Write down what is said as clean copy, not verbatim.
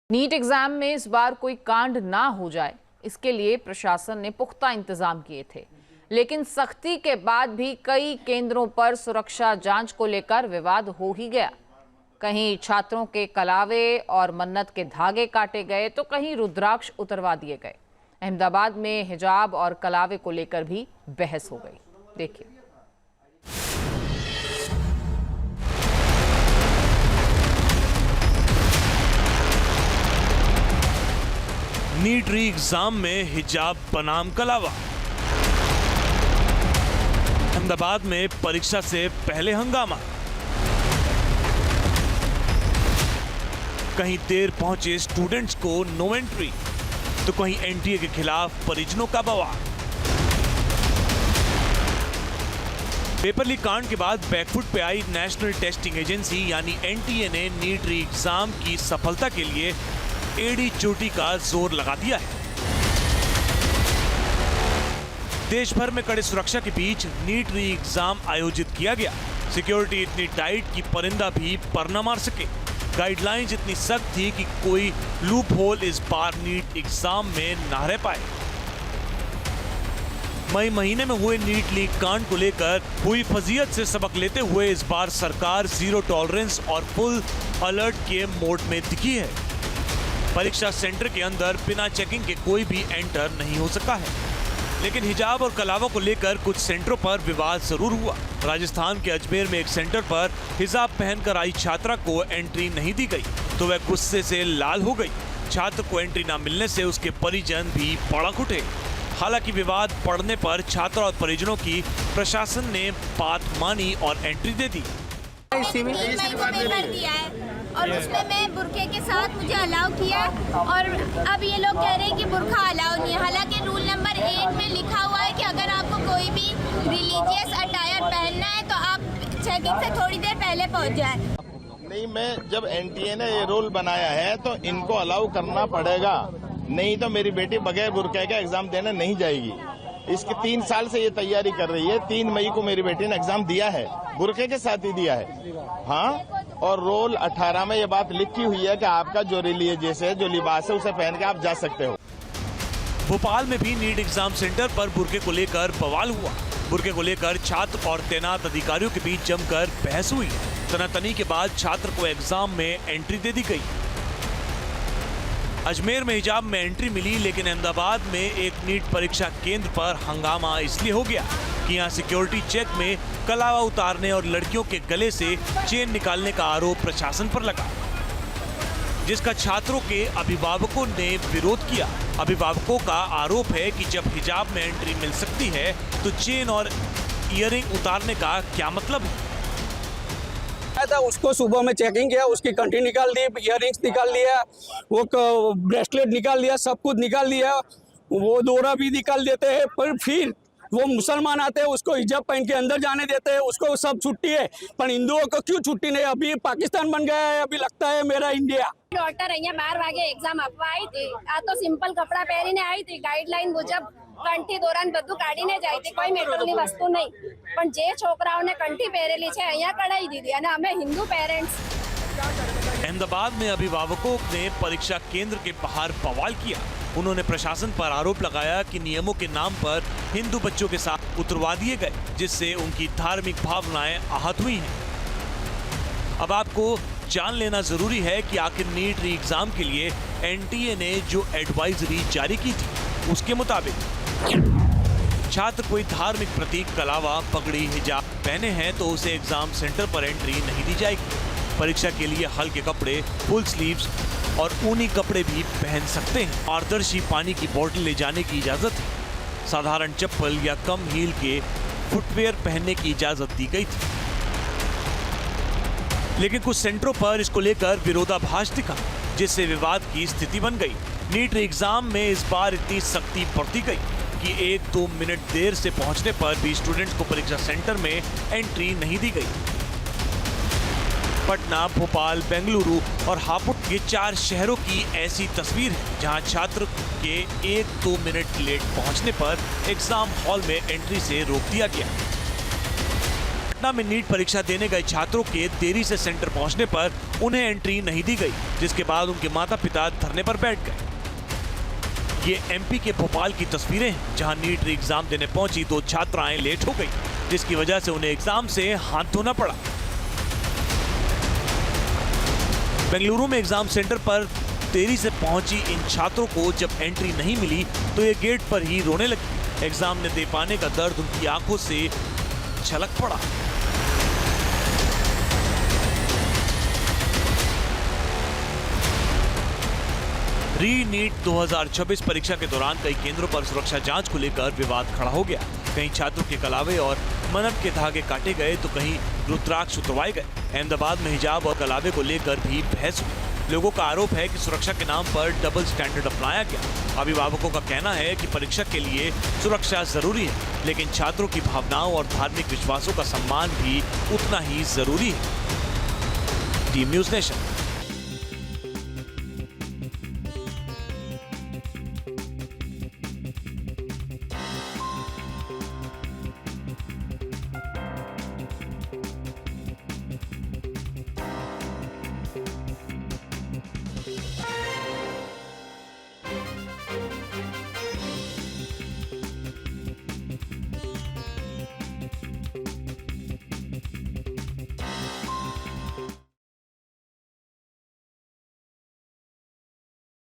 NEET exam में इस बार कोई कांड ना हो जाए, इसके लिए प्रशासन ने पुख्ता इंतजाम किए थे। लेकिन सख्ती के बाद भी कई केंद्रों पर सुरक्षा जांच को लेकर विवाद हो ही गया। कहीं छात्रों के कलावे और मन्नत के धागे काटे गए तो कहीं रुद्राक्ष उतरवा दिए गए। अहमदाबाद में हिजाब और कलावे को लेकर भी बहस हो गई। देखिए। नीट री एग्जाम में हिजाब बनाम कलावा। अहमदाबाद में परीक्षा से पहले हंगामा। कहीं देर पहुंचे स्टूडेंट्स को नो एंट्री तो कहीं एनटीए के खिलाफ परिजनों का बवाल। पेपर लीक कांड के बाद बैकफुट पे आई नेशनल टेस्टिंग एजेंसी यानी एनटीए ने नीट री एग्जाम की सफलता के लिए एड़ी चोटी का जोर लगा दिया है। देश भर में कड़े सुरक्षा के बीच नीट री एग्जाम आयोजित किया गया। सिक्योरिटी इतनी टाइट कि परिंदा भी पर न मार सके। गाइडलाइंस इतनी सख्त थी कि कोई लूप होल इस बार नीट एग्जाम में न रह पाए। मई महीने में हुए नीट लीक कांड को लेकर हुई फजीयत से सबक लेते हुए इस बार सरकार जीरो टॉलरेंस और फुल अलर्ट के मोड में दिखी है। परीक्षा सेंटर के अंदर बिना चेकिंग के कोई भी एंटर नहीं हो सका है। लेकिन हिजाब और कलावा को लेकर कुछ सेंटरों पर विवाद जरूर हुआ। राजस्थान के अजमेर में एक सेंटर पर हिजाब पहनकर आई छात्रा को एंट्री नहीं दी गई तो वह गुस्से से लाल हो गई। छात्र को एंट्री न मिलने से उसके परिजन भी भड़क उठे। हालांकि विवाद बढ़ने पर छात्र और परिजनों की प्रशासन ने बात मानी और एंट्री दे दी। और उसमें मैं बुरखे के साथ मुझे अलाउ किया और अब ये लोग कह रहे हैं कि बुरखा अलाउ नहीं है। हालांकि रूल नंबर 8 में लिखा हुआ है कि अगर आपको कोई भी रिलीजियस अटायर पहनना है तो आप चेकिंग से थोड़ी देर पहले पहुंच जाए। नहीं, मैं जब एनटीए ने ये रूल बनाया है तो इनको अलाउ करना पड़ेगा, नहीं तो मेरी बेटी बगैर बुरखे का एग्जाम देने नहीं जाएगी। इसकी 3 साल से ये तैयारी कर रही है। 3 मई को मेरी बेटी ने एग्जाम दिया है, बुरखे के साथ ही दिया है। हाँ, और रोल 18 में ये बात लिखी हुई है कि आपका जो रिलीजियस है, जो लिबास है, उसे पहन के आप जा सकते हो। भोपाल में भी नीट एग्जाम सेंटर पर बुरके को लेकर बवाल हुआ। बुरके को लेकर छात्र और तैनात अधिकारियों के बीच जमकर बहस हुई। तनातनी के बाद छात्र को एग्जाम में एंट्री दे दी गई। अजमेर में हिजाब में एंट्री मिली, लेकिन अहमदाबाद में एक नीट परीक्षा केंद्र पर हंगामा इसलिए हो गया कि यहाँ सिक्योरिटी चेक में कलावा उतारने और लड़कियों के गले से चेन निकालने का आरोप प्रशासन पर लगा, जिसका छात्रों के अभिभावकों ने विरोध किया। अभिभावकों का आरोप है कि जब हिजाब में एंट्री मिल सकती है तो चेन और ईयरिंग उतारने का क्या मतलब है। था उसको सुबह में चेकिंग किया, उसकी कंठी निकाल दी, इयररिंग्स निकाल लिया, वो ब्रेसलेट निकाल लिया, सब कुछ निकाल लिया, वो डोरा भी निकाल देते हैं। पर फिर वो मुसलमान आते हैं, उसको हिजाब पहन के अंदर जाने देते हैं, उसको सब छुट्टी है। पर हिंदुओं को क्यों छुट्टी नहीं? अभी पाकिस्तान बन गया है, अभी लगता है मेरा इंडिया। डॉक्टर અહીંયા 12 વાગે એક્ઝામ આપવા આવી હતી। આ તો સિમ્પલ કપડા પહેરીને આવી હતી। ગાઈડલાઈન મુજબ કંઠી દોરાન બધું કાઢીને જાય છે, કોઈ મેટલની વસ્તુ નહીં। પણ જે છોકરાઓને કંઠી પહેરેલી છે અહીંયા કઢાઈ દીધી અને અમે હિન્દુ પેરેન્ટ્સ। अहमदाबाद में अभिभावकों ने परीक्षा केंद्र के बाहर बवाल किया। उन्होंने प्रशासन पर आरोप लगाया कि नियमों के नाम पर हिंदू बच्चों के साथ उतरवा दिए गए, जिससे उनकी धार्मिक भावनाएं आहत हुई हैं। अब आपको जान लेना जरूरी है कि आखिर नीट री एग्जाम के लिए एनटीए ने जो एडवाइजरी जारी की थी, उसके मुताबिक छात्र कोई धार्मिक प्रतीक कलावा, पगड़ी, हिजाब पहने हैं तो उसे एग्जाम सेंटर पर एंट्री नहीं दी जाएगी। परीक्षा के लिए हल्के कपड़े, फुल स्लीव्स और ऊनी कपड़े भी पहन सकते हैं। पारदर्शी पानी की बोतल ले जाने की इजाजत है। साधारण चप्पल या कम हील के फुटवेयर पहनने की इजाजत दी गई थी। लेकिन कुछ सेंटरों पर इसको लेकर विरोधाभास दिखा, जिससे विवाद की स्थिति बन गई। नीट एग्जाम में इस बार इतनी सख्ती बरती गई कि 1-2 मिनट देर से पहुंचने पर भी स्टूडेंट्स को परीक्षा सेंटर में एंट्री नहीं दी गई। पटना, भोपाल, बेंगलुरु और हापुड़ ये 4 शहरों की ऐसी तस्वीर है जहां छात्र के 1-2 मिनट लेट पहुंचने पर एग्जाम हॉल में एंट्री से रोक दिया गया। पटना में नीट परीक्षा देने गए छात्रों के देरी से सेंटर पहुंचने पर उन्हें एंट्री नहीं दी गई, जिसके बाद उनके माता पिता धरने पर बैठ गए। ये एमपी के भोपाल की तस्वीरें हैं, जहां नीट री एग्जाम देने पहुंची 2 छात्राएं लेट हो गई, जिसकी वजह से उन्हें एग्जाम से हाथ धोना पड़ा। बेंगलुरु में एग्जाम सेंटर पर देरी से पहुंची इन छात्रों को जब एंट्री नहीं मिली तो ये गेट पर ही रोने लगी। एग्जाम न दे पाने का दर्द उनकी आंखों से छलक पड़ा। री नीट 2026 परीक्षा के दौरान कई केंद्रों पर सुरक्षा जांच को लेकर विवाद खड़ा हो गया। कहीं छात्रों के कलावे और मन्नत के धागे काटे गए तो कहीं रुद्राक्ष उतरवाए गए। अहमदाबाद में हिजाब और कलावे को लेकर भी बहस हुई। लोगों का आरोप है कि सुरक्षा के नाम पर डबल स्टैंडर्ड अपनाया गया। अभिभावकों का कहना है कि परीक्षा के लिए सुरक्षा जरूरी है, लेकिन छात्रों की भावनाओं और धार्मिक विश्वासों का सम्मान भी उतना ही जरूरी है। Team news nation.